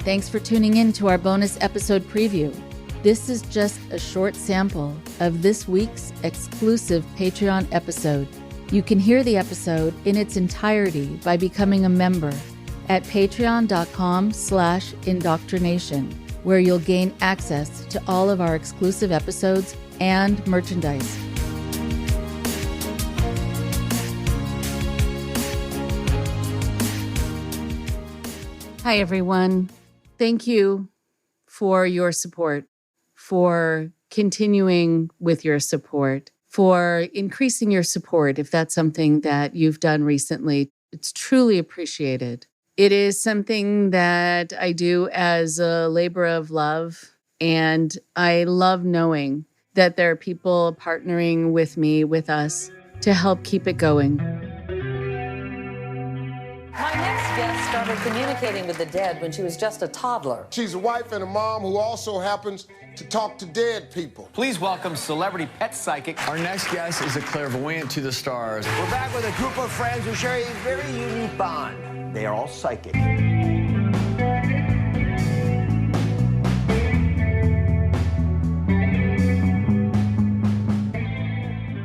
Thanks for tuning in to our bonus episode preview. This is just a short sample of this week's exclusive Patreon episode. You can hear the episode in its entirety by becoming a member at patreon.com/IndoctriNation, where you'll gain access to all of our exclusive episodes and merchandise. Hi, everyone. Thank you for your support, for continuing with your support, for increasing your support if that's something that you've done recently. It's truly appreciated. It is something that I do as a labor of love, and I love knowing that there are people partnering with me, with us, to help keep it going. My next guest started communicating with the dead when she was just a toddler. She's a wife and a mom who also happens to talk to dead people. Please welcome celebrity pet psychic. Our next guest is a clairvoyant to the stars. We're back with a group of friends who share a very unique bond. They are all psychic.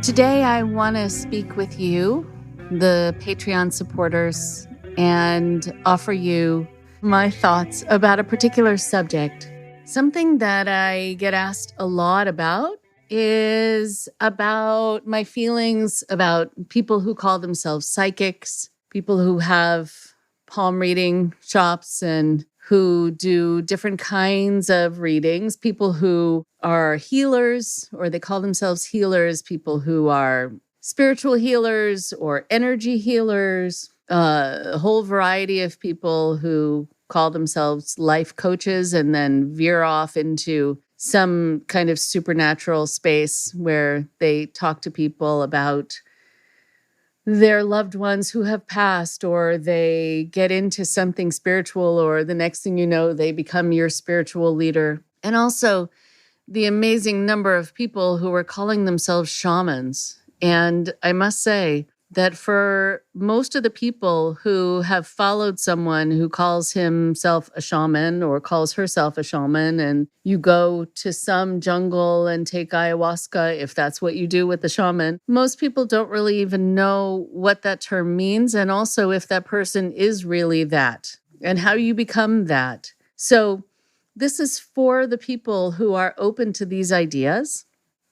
Today, I want to speak with you, the Patreon supporters, and offer you my thoughts about a particular subject. Something that I get asked a lot about is about my feelings about people who call themselves psychics, people who have palm reading shops and who do different kinds of readings, people who are healers, or they call themselves healers, people who are spiritual healers or energy healers, a whole variety of people who call themselves life coaches and then veer off into some kind of supernatural space where they talk to people about their loved ones who have passed, or they get into something spiritual, or the next thing you know, they become your spiritual leader. And also the amazing number of people who are calling themselves shamans. And I must say that for most of the people who have followed someone who calls himself a shaman or calls herself a shaman, and you go to some jungle and take ayahuasca, if that's what you do with the shaman, most people don't really even know what that term means, and also if that person is really that and how you become that. So this is for the people who are open to these ideas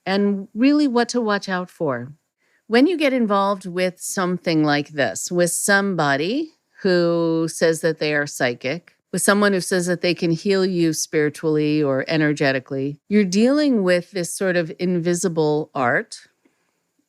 and really what to watch out for. When you get involved with something like this, with somebody who says that they are psychic, with someone who says that they can heal you spiritually or energetically, you're dealing with this sort of invisible art.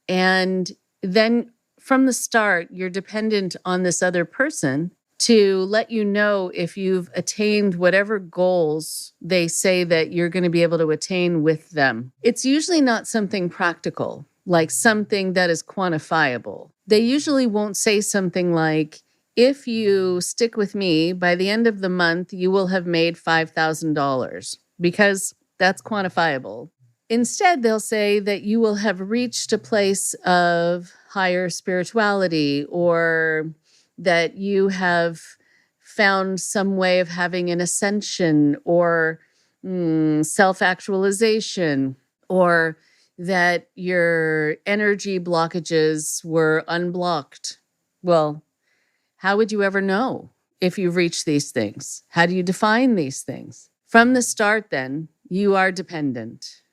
And then from the start, you're dependent on this other person to let you know if you've attained whatever goals they say that you're going to be able to attain with them. It's usually not something practical, like something that is quantifiable. They usually won't say something like, if you stick with me, by the end of the month, you will have made $5,000, because that's quantifiable. Instead, they'll say that you will have reached a place of higher spirituality, or that you have found some way of having an ascension, or self-actualization, or that your energy blockages were unblocked. Well, how would you ever know if you've reached these things? How do you define these things? From the start, then, you are dependent.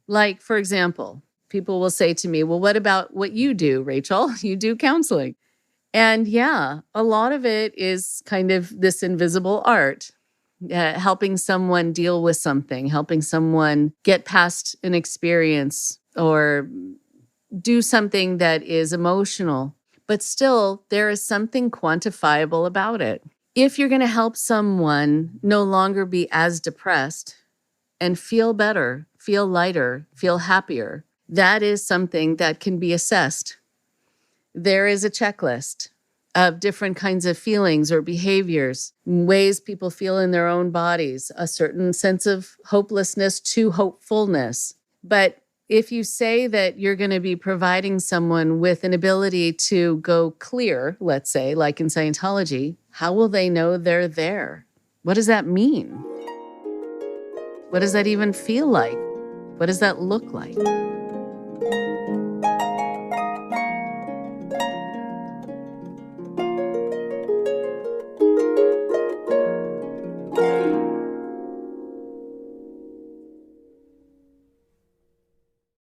Like, for example, people will say to me, well, what about what you do, Rachel? You do counseling. And yeah, a lot of it is kind of this invisible art. Helping someone deal with something, helping someone get past an experience or do something that is emotional. But still, there is something quantifiable about it. If you're going to help someone no longer be as depressed and feel better, feel lighter, feel happier, that is something that can be assessed. There is a checklist of different kinds of feelings or behaviors, ways people feel in their own bodies, a certain sense of hopelessness to hopefulness. But if you say that you're going to be providing someone with an ability to go clear, let's say, like in Scientology, how will they know they're there? What does that mean? What does that even feel like? What does that look like?